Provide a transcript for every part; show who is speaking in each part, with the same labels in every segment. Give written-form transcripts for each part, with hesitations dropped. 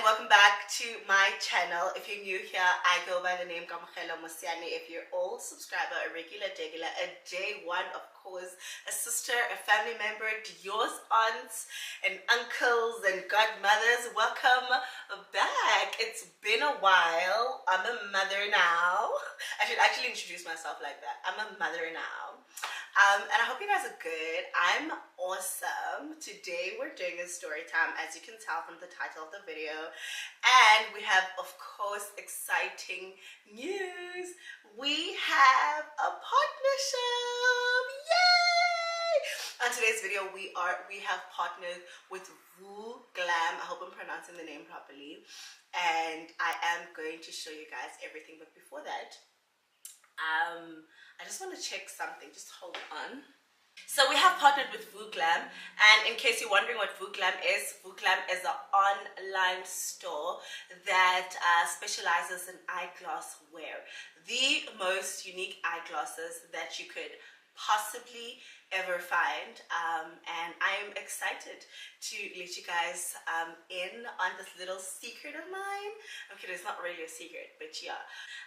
Speaker 1: welcome back to my channel. If you're new here, I go by the name Kamogelo Mosiane. If you're old subscriber, a regular, a day one, of course, a sister, a family member, yours aunts and uncles and godmothers, welcome back. It's been a while. I'm a mother now. I should actually introduce myself like that. I'm a mother now. And I hope you guys are good. I'm awesome. Today we're doing a story time, as you can tell from the title of the video. And we have, of course, exciting news. We have a partnership. Yay! On today's video, we have partnered with Vooglam. I hope I'm pronouncing the name properly. And I am going to show you guys everything. But before that, I just want to check something. Just hold on. So we have partnered with Vooglam, and in case you're wondering what Vooglam is an online store that specializes in eyeglass wear. The most unique eyeglasses that you could possibly ever find, and I am excited to let you guys in on this little secret of mine. Okay, it's not really a secret, but yeah,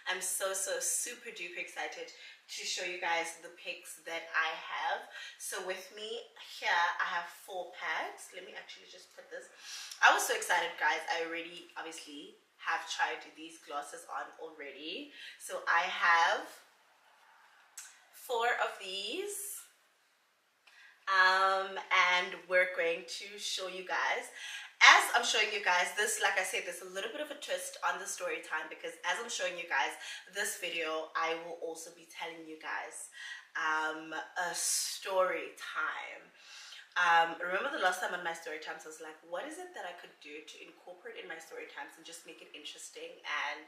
Speaker 1: I'm so super duper excited to show you guys the pics that I have. So with me here I have 4 packs. Let me actually just put this. I was so excited, guys. I already obviously have tried these glasses on already. So I have 4 of these, and we're going to show you guys. As I'm showing you guys this, like I said, there's a little bit of a twist on the story time, because as I'm showing you guys this video, I will also be telling you guys a story time. Remember the last time on my story times I was like, what is it that I could do to incorporate in my story times and just make it interesting? And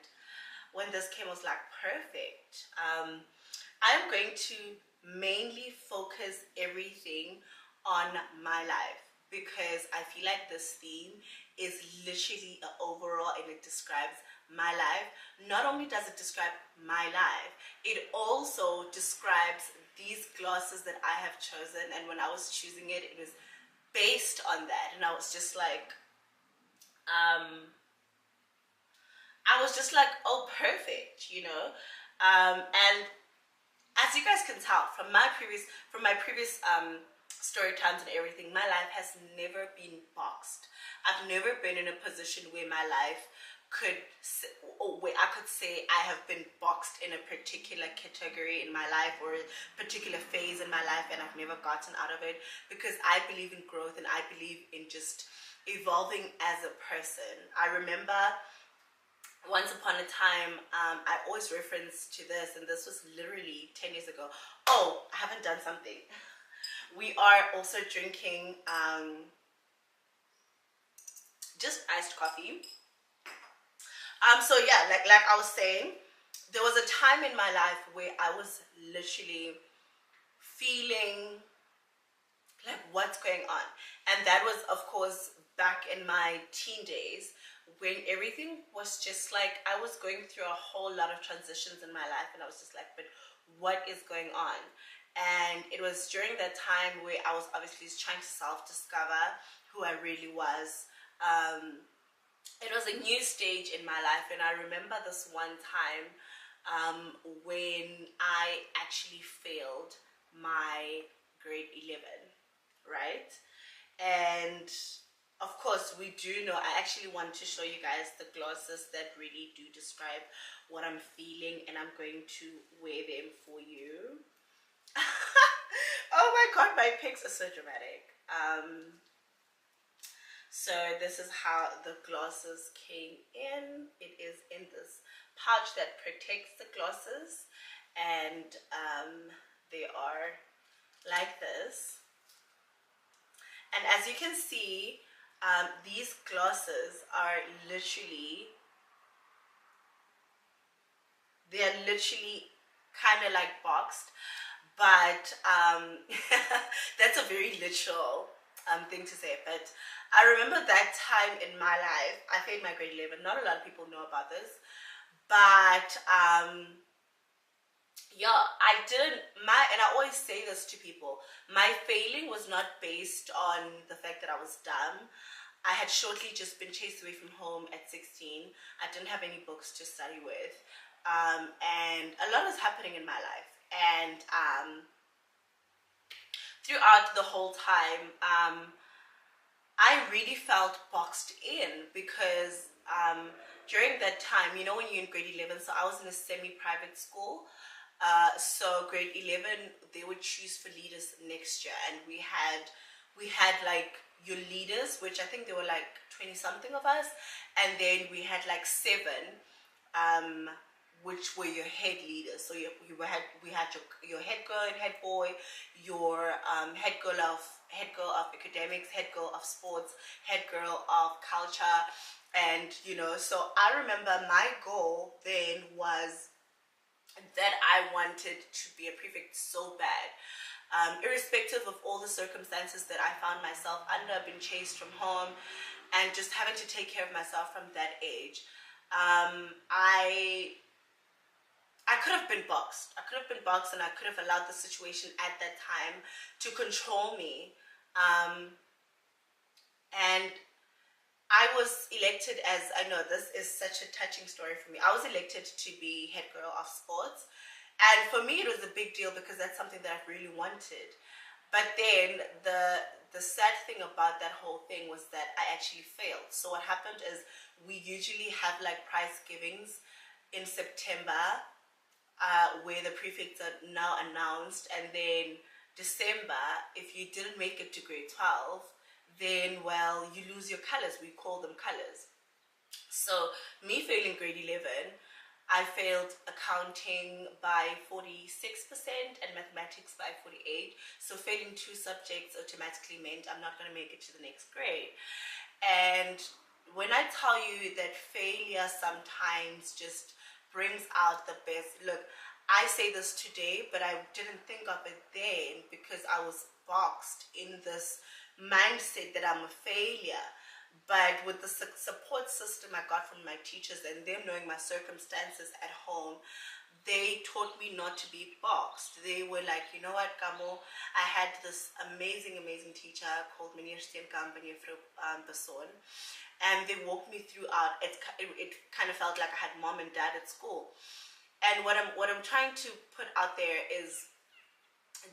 Speaker 1: when this came, I was like, perfect. I'm going to mainly focus everything on my life, because I feel like this theme is literally overall, and it describes my life. Not only does it describe my life, it also describes these glasses that I have chosen. And when I was choosing it, it was based on that. And I was just like, oh, perfect, you know. And as you guys can tell from my previous story times and everything, my life has never been boxed. I've never been in a position where my life where I could say I have been boxed in a particular category in my life or a particular phase in my life, and I've never gotten out of it, because I believe in growth and I believe in just evolving as a person. I remember once upon a time, I always reference to this, and this was literally 10 years ago. Oh, I haven't done something. We are also drinking just iced coffee. So yeah, like I was saying, there was a time in my life where I was literally feeling like, what's going on? And that was, of course, back in my teen days, when everything was just like, I was going through a whole lot of transitions in my life, and I was just like, but what is going on? And it was during that time where I was obviously trying to self-discover who I really was. It was a new stage in my life, and I remember this one time when I actually failed my grade 11, right? And of course, we do know, I actually want to show you guys the glasses that really do describe what I'm feeling, and I'm going to wear them for you. Oh my god, my pics are so dramatic. So this is how the glasses came in. It is in this pouch that protects the glasses, and they are like this. And as you can see, these glasses are literally, they're literally kind of like boxed, but that's a very literal thing to say. But I remember that time in my life, I failed my grade 11. Not a lot of people know about this, but yeah, I didn't, and I always say this to people, my failing was not based on the fact that I was dumb. I had shortly just been chased away from home at 16. I didn't have any books to study with. And a lot was happening in my life. And throughout the whole time, I really felt boxed in because during that time, you know, when you're in grade 11, so I was in a semi-private school. So grade 11, they would choose for leaders next year, and we had like your leaders, which I think there were like 20 something of us, and then we had like 7 which were your head leaders. So we had your head girl and head boy, your head girl of academics, head girl of sports, head girl of culture, and you know. So I remember my goal then was that I wanted to be a prefect so bad. Irrespective of all the circumstances that I found myself under, being chased from home, and just having to take care of myself from that age. I could have been boxed. I could have been boxed, and I could have allowed the situation at that time to control me. And I was elected as, I know this is such a touching story for me. I was elected to be head girl of sports. And for me, it was a big deal because that's something that I really wanted. But then the sad thing about that whole thing was that I actually failed. So what happened is we usually have like prize givings in September, where the prefects are now announced, and then December, if you didn't make it to grade 12, then, well, you lose your colors. We call them colors. So me failing grade 11, I failed accounting by 46% and mathematics by 48%. So failing 2 subjects automatically meant I'm not going to make it to the next grade. And when I tell you that failure sometimes just brings out the best, look, I say this today, but I didn't think of it then because I was boxed in this mindset that I'm a failure. But with the support system I got from my teachers and them knowing my circumstances at home, they taught me not to be boxed. They were like, you know what, Kamo, I had this amazing teacher called Meneer Steenkamp and Juffrou Basson, and they walked me throughout. It kind of felt like I had mom and dad at school. And what I'm trying to put out there is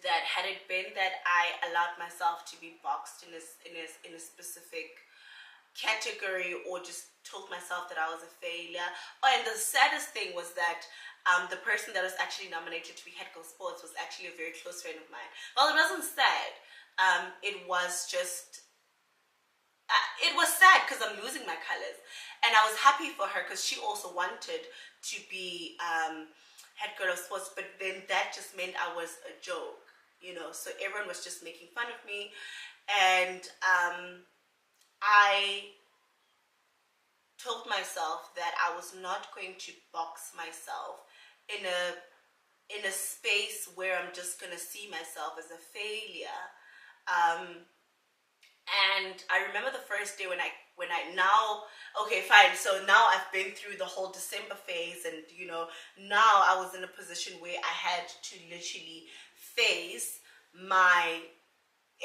Speaker 1: that had it been that I allowed myself to be boxed in a specific category, or just told myself that I was a failure. Oh, and the saddest thing was that the person that was actually nominated to be head girl sports was actually a very close friend of mine. Well, it wasn't sad. It was just, it was sad because I'm losing my colors. And I was happy for her because she also wanted to be head girl of sports, but then that just meant I was a joke, you know. So everyone was just making fun of me. And I told myself that I was not going to box myself in a space where I'm just going to see myself as a failure. And I remember the first day when I now, okay, fine, so now I've been through the whole December phase, and you know, now I was in a position where I had to literally face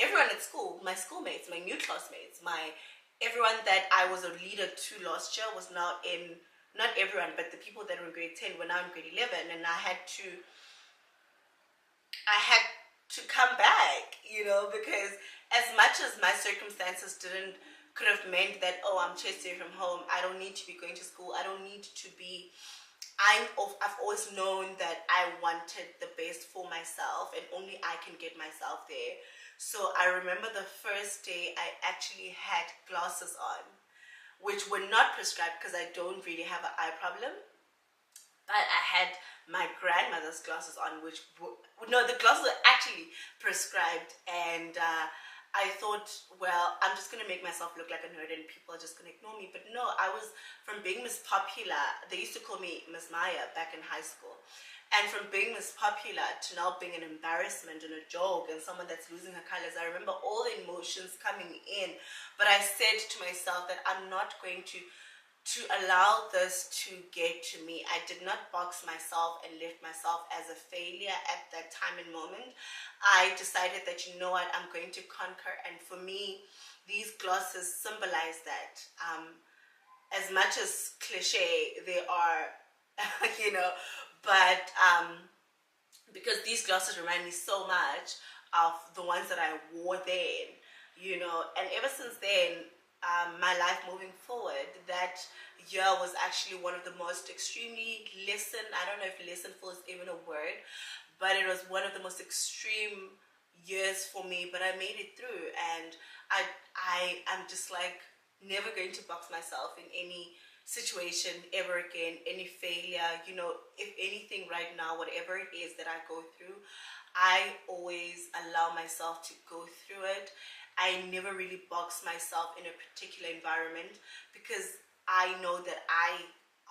Speaker 1: everyone at school, my schoolmates, my new classmates, everyone that I was a leader to last year was now in, not everyone, but the people that were in grade 10 were now in grade 11, and I had to come back, you know, because as much as my circumstances could have meant that, oh, I'm chased away from home, I don't need to be going to school, I don't need to be, I've always known that I wanted the best for myself, and only I can get myself there. So I remember the first day I actually had glasses on, which were not prescribed because I don't really have an eye problem. But I had my grandmother's glasses on, the glasses were actually prescribed. And I thought, well, I'm just going to make myself look like a nerd and people are just going to ignore me. But no, I was, from being Miss Popular, they used to call me Miss Maya back in high school. And from being Miss Popular to now being an embarrassment and a joke and someone that's losing her colors, I remember all the emotions coming in. But I said to myself that I'm not going to allow this to get to me. I did not box myself and left myself as a failure at that time and moment. I decided that, you know what, I'm going to conquer. And for me, these glasses symbolize that. As much as cliche they are, you know, but because these glasses remind me so much of the ones that I wore then, you know, and ever since then, my life moving forward, that year was actually one of the most extremely I don't know if lessonful is even a word, but it was one of the most extreme years for me, but I made it through, and I am just like never going to box myself in any situation ever again, any failure, you know. If anything right now, whatever it is that I go through, I always allow myself to go through it. I never really box myself in a particular environment, because I know that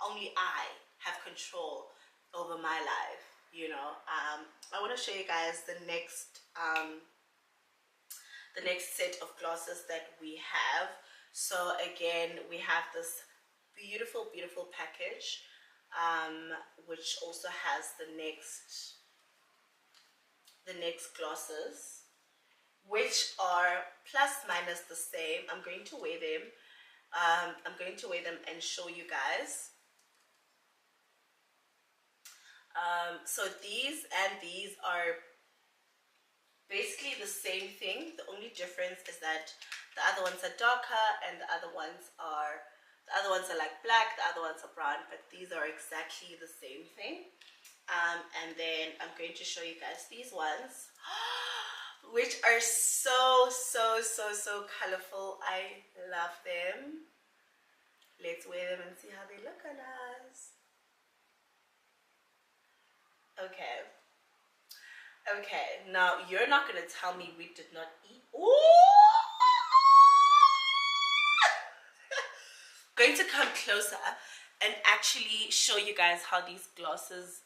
Speaker 1: only I have control over my life, you know. I want to show you guys the next set of glasses that we have. So again, we have this beautiful package, which also has the next glasses, which are plus minus the same. I'm going to wear them. I'm going to wear them and show you guys. So these and these are basically the same thing. The only difference is that the other ones are darker and the other ones are like black, the other ones are brown, but these are exactly the same thing. And then I'm going to show you guys these ones, which are so colorful. I love them. Let's wear them and see how they look on us. Okay, now you're not gonna tell me we did not eat. Ooh! Going to come closer and actually show you guys how these glasses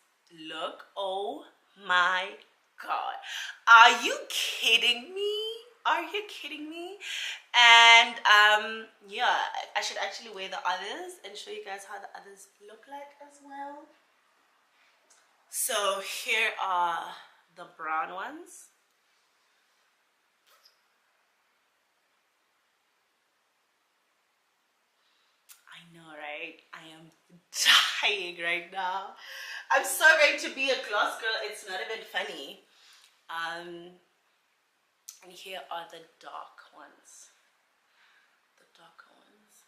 Speaker 1: look. Oh my god, are you kidding me? Are you kidding me? And yeah, I should actually wear the others and show you guys how the others look like as well. So here are the brown ones. I know, right? I am dying right now. I'm so going to be a glass girl. It's not even funny. And here are the dark ones. The darker ones.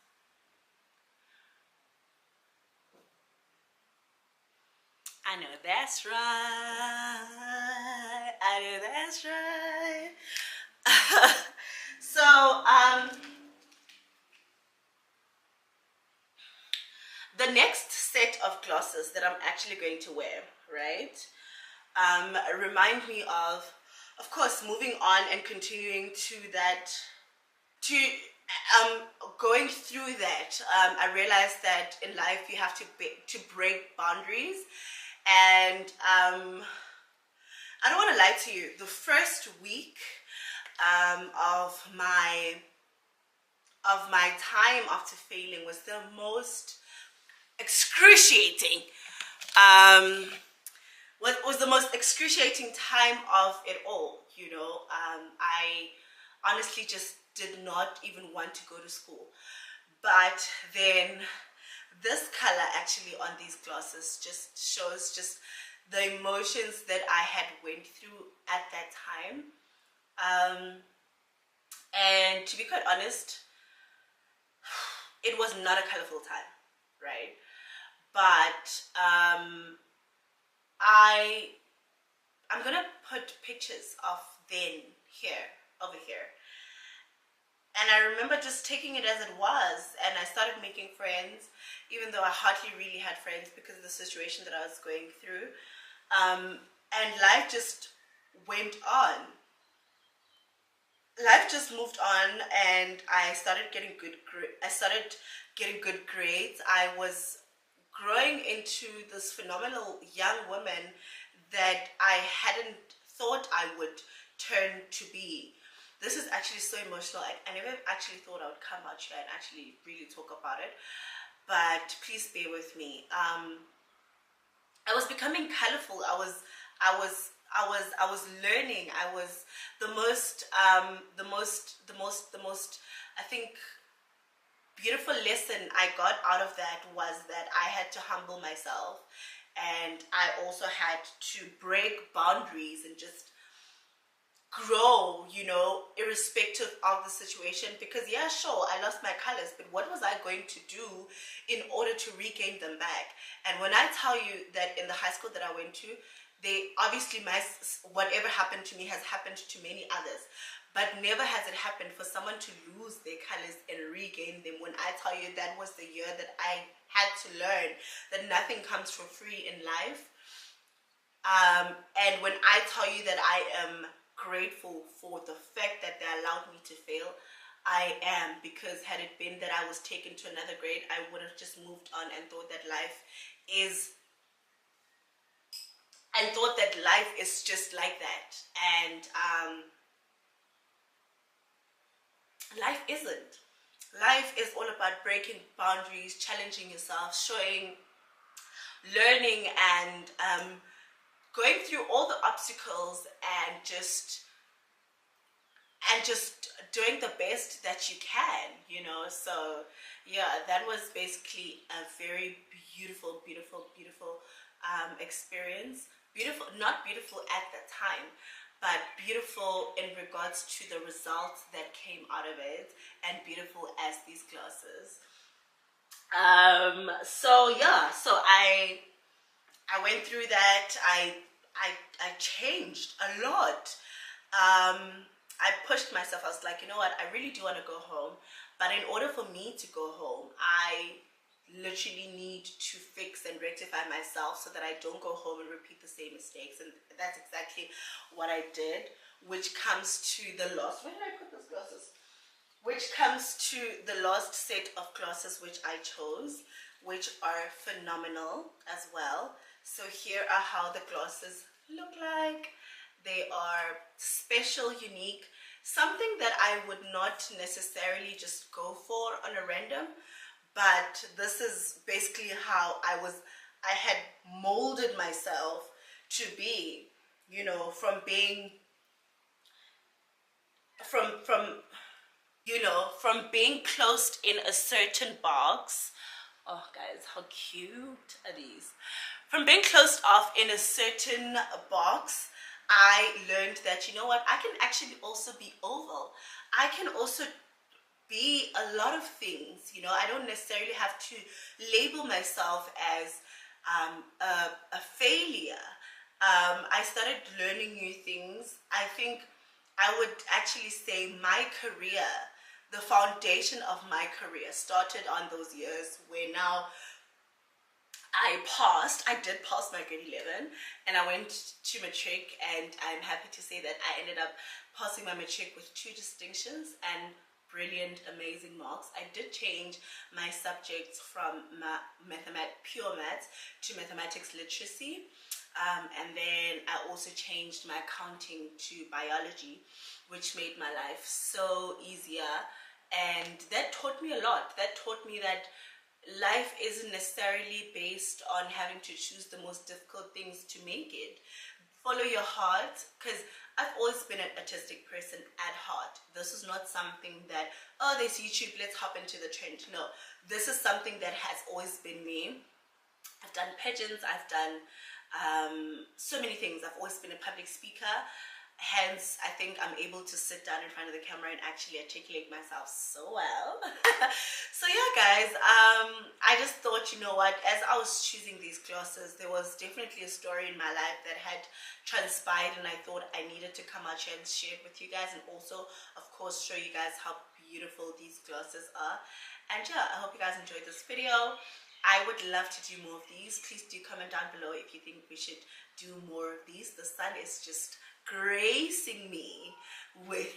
Speaker 1: I know that's right. I know that's right. So, the next set of glasses that I'm actually going to wear, right, remind me of course, moving on and continuing to that, going through that. I realized that in life you have to break boundaries, and I don't want to lie to you. The first week of my time after failing was the most excruciating. What was the most excruciating time of it all, you know. I honestly just did not even want to go to school. But then this color actually on these glasses just shows just the emotions that I had went through at that time. And to be quite honest, it was not a colorful time, right? But I'm gonna put pictures of then over here, and I remember just taking it as it was, and I started making friends, even though I hardly really had friends because of the situation that I was going through. And life just went on. Life just moved on, and I started getting good grades. I was growing into this phenomenal young woman that I hadn't thought I would turn to be. This is actually so emotional. I never actually thought I would come out here and actually really talk about it, but please bear with me. I was becoming colorful. I was I was learning. I was the most I think beautiful lesson I got out of that was that I had to humble myself, and I also had to break boundaries and just grow, you know, irrespective of the situation. Because yeah, sure, I lost my colors, but what was I going to do in order to regain them back? And when I tell you that in the high school that I went to, they obviously, whatever happened to me has happened to many others, but never has it happened for someone to lose their colors and regain them. When I tell you that was the year that I had to learn that nothing comes for free in life. And when I tell you that I am grateful for the fact that they allowed me to fail, I am, because had it been that I was taken to another grade, I would have just moved on and thought that life is just like that. And life isn't. Life is all about breaking boundaries, challenging yourself, showing, learning, and going through all the obstacles, and just doing the best that you can, you know. So yeah, that was basically a very beautiful experience. Beautiful, not beautiful at the time, but beautiful in regards to the results that came out of it, and beautiful as these glasses. So yeah, so I went through that. I changed a lot. I pushed myself. I was like, you know what, I really do want to go home, but in order for me to go home, I literally need to fix and rectify myself so that I don't go home and repeat the same mistakes. And that's exactly what I did, which comes to the last, where did I put those glasses? Which comes to the last set of glasses which I chose, which are phenomenal as well. So here are how the glasses look like. They are special, unique, something that I would not necessarily just go for on a random, but this is basically how I had molded myself to be, you know, from being closed in a certain box. Oh guys, how cute are these? From being closed off in a certain box, I learned that, you know what, I can actually also be oval. I can also be a lot of things, you know. I don't necessarily have to label myself as a failure. I started learning new things. I think I would actually say my career, the foundation of my career started on those years where now I did pass my grade 11, and I went to matric, and I'm happy to say that I ended up passing my matric with 2 distinctions and brilliant, amazing marks. I did change my subjects from pure maths to mathematics literacy, and then I also changed my accounting to biology, which made my life so easier, and that taught me a lot. That taught me that life isn't necessarily based on having to choose the most difficult things to make it. Follow your heart, because I've always been an artistic person at heart. This is not something that, oh, there's YouTube, let's hop into the trend. No, this is something that has always been me. I've done pageants, I've done so many things. I've always been a public speaker. Hence, I think I'm able to sit down in front of the camera and actually articulate myself so well. So yeah, guys, I just thought, you know what, as I was choosing these glasses, there was definitely a story in my life that had transpired, and I thought I needed to come out here and share it with you guys, and also, of course, show you guys how beautiful these glasses are. And yeah, I hope you guys enjoyed this video. I would love to do more of these. Please do comment down below if you think we should do more of these. The sun is just gracing me with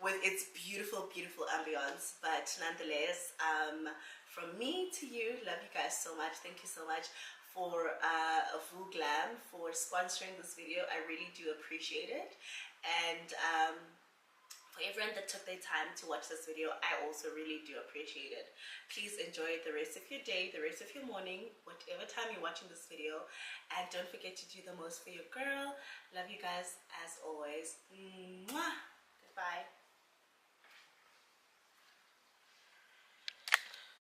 Speaker 1: with its beautiful ambiance. But nonetheless, from me to you, love you guys so much. Thank you so much for Vooglam for sponsoring this video. I really do appreciate it. And For everyone that took their time to watch this video, I also really do appreciate it. Please enjoy the rest of your day, the rest of your morning, whatever time you're watching this video. And don't forget to do the most for your girl. Love you guys as always. Mwah! Goodbye.